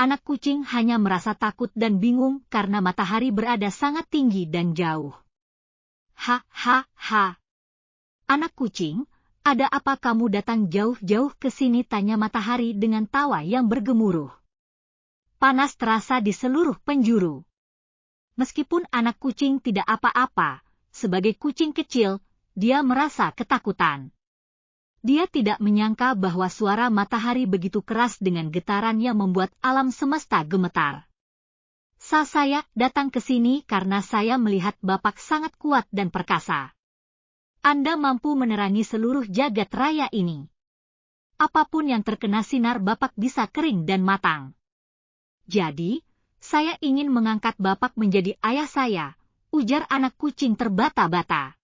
Anak kucing hanya merasa takut dan bingung karena matahari berada sangat tinggi dan jauh. Ha. Anak kucing, ada apa kamu datang jauh-jauh ke sini? Tanya matahari dengan tawa yang bergemuruh. Panas terasa di seluruh penjuru. Meskipun anak kucing tidak apa-apa, sebagai kucing kecil, dia merasa ketakutan. Dia tidak menyangka bahwa suara matahari begitu keras dengan getaran yang membuat alam semesta gemetar. Saya datang ke sini karena saya melihat Bapak sangat kuat dan perkasa. Anda mampu menerangi seluruh jagat raya ini. Apapun yang terkena sinar Bapak bisa kering dan matang. Jadi, saya ingin mengangkat Bapak menjadi ayah saya, ujar anak kucing terbata-bata.